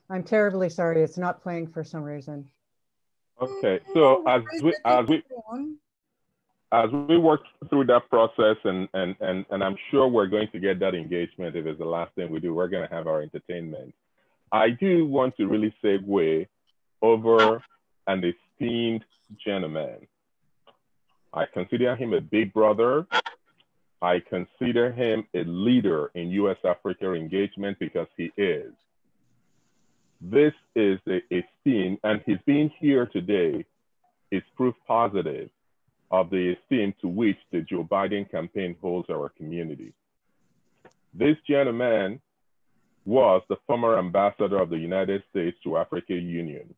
I'm terribly sorry. It's not playing for some reason. Okay, so as we work through that process, and I'm sure we're going to get that engagement. If it's the last thing we do, we're going to have our entertainment. I do want to really segue over an esteemed gentleman. I consider him a big brother. I consider him a leader in U.S.-Africa engagement because he is. This is the esteem, and his being here today is proof positive of the esteem to which the Joe Biden campaign holds our community. This gentleman was the former ambassador of the United States to Africa Union,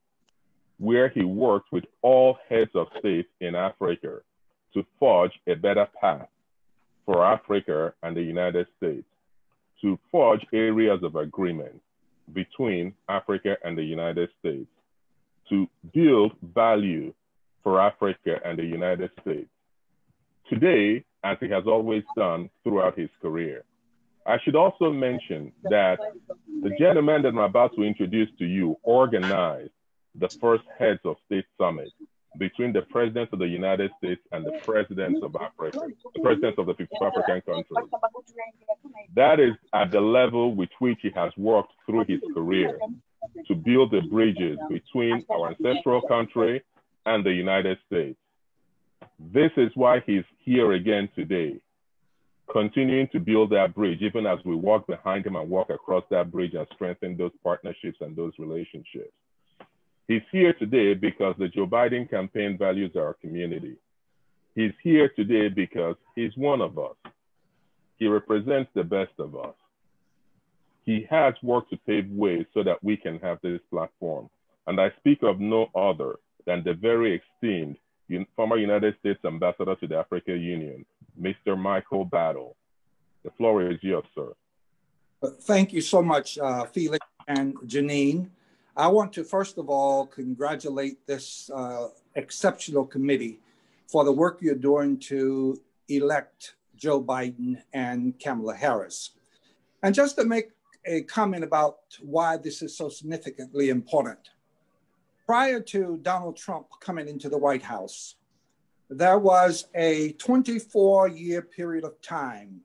where he worked with all heads of state in Africa to forge a better path for Africa and the United States, to forge areas of agreement between Africa and the United States, to build value for Africa and the United States. Today, as he has always done throughout his career. I should also mention that the gentleman that I'm about to introduce to you organized the first Heads of State Summit between the presidents of the United States and the presidents of Africa, the presidents of the 52 African countries. That is at the level with which he has worked through his career to build the bridges between our ancestral country and the United States. This is why he's here again today, continuing to build that bridge, even as we walk behind him and walk across that bridge and strengthen those partnerships and those relationships. He's here today because the Joe Biden campaign values our community. He's here today because he's one of us. He represents the best of us. He has worked to pave ways so that we can have this platform. And I speak of no other than the very esteemed former United States Ambassador to the African Union, Mr. Michael Battle. The floor is yours, sir. Thank you so much, Felix and Janine. I want to, first of all, congratulate this exceptional committee for the work you're doing to elect Joe Biden and Kamala Harris. And just to make a comment about why this is so significantly important. Prior to Donald Trump coming into the White House, there was a 24-year period of time,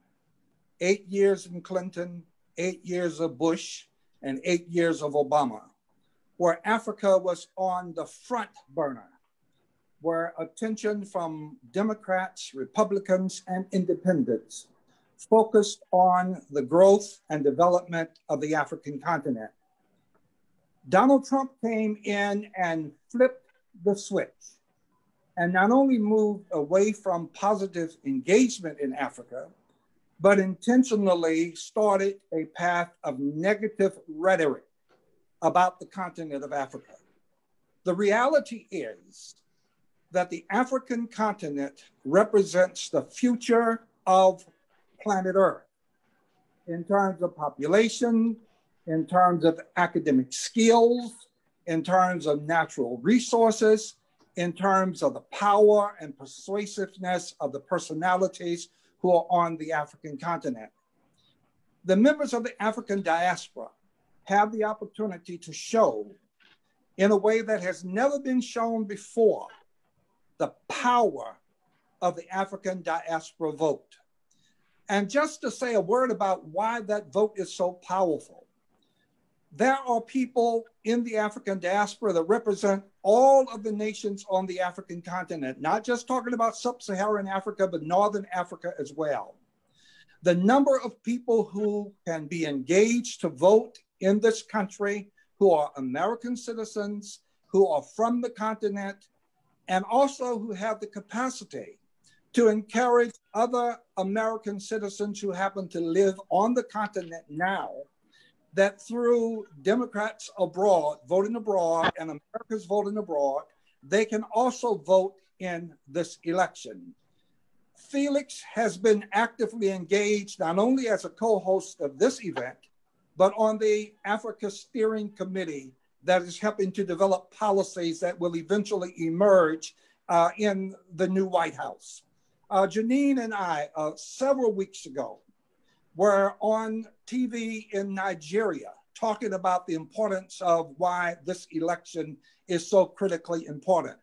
8 years in Clinton, 8 years of Bush, and 8 years of Obama, where Africa was on the front burner, where attention from Democrats, Republicans, and independents focused on the growth and development of the African continent. Donald Trump came in and flipped the switch and not only moved away from positive engagement in Africa, but intentionally started a path of negative rhetoric about the continent of Africa. The reality is that the African continent represents the future of planet Earth in terms of population, in terms of academic skills, in terms of natural resources, in terms of the power and persuasiveness of the personalities who are on the African continent. The members of the African diaspora have the opportunity to show, in a way that has never been shown before, the power of the African diaspora vote. And just to say a word about why that vote is so powerful, there are people in the African diaspora that represent all of the nations on the African continent, not just talking about sub-Saharan Africa, but Northern Africa as well. The number of people who can be engaged to vote in this country, who are American citizens, who are from the continent, and also who have the capacity to encourage other American citizens who happen to live on the continent now, that through Democrats abroad, voting abroad, and Americans voting abroad, they can also vote in this election. Felix has been actively engaged not only as a co-host of this event, but on the Africa Steering Committee that is helping to develop policies that will eventually emerge in the new White House. Janine and I, several weeks ago, were on TV in Nigeria talking about the importance of why this election is so critically important.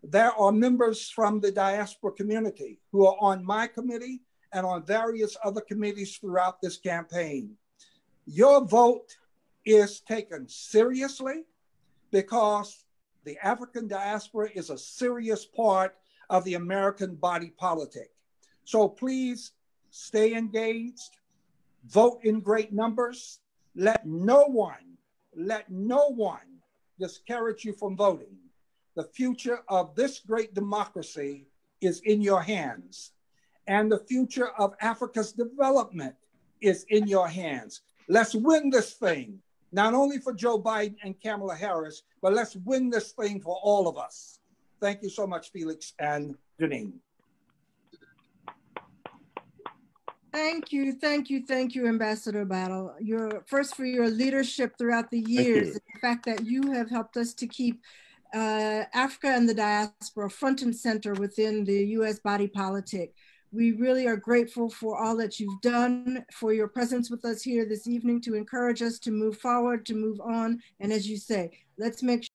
There are members from the diaspora community who are on my committee and on various other committees throughout this campaign. Your vote is taken seriously because the African diaspora is a serious part of the American body politic. So please stay engaged, vote in great numbers. Let no one discourage you from voting. The future of this great democracy is in your hands, and the future of Africa's development is in your hands. Let's win this thing, not only for Joe Biden and Kamala Harris, but let's win this thing for all of us. Thank you so much, Felix and Janine. Thank you, Ambassador Battle. First for your leadership throughout the years, the fact that you have helped us to keep Africa and the diaspora front and center within the U.S. body politic. We really are grateful for all that you've done, for your presence with us here this evening to encourage us to move forward, to move on. And as you say, let's make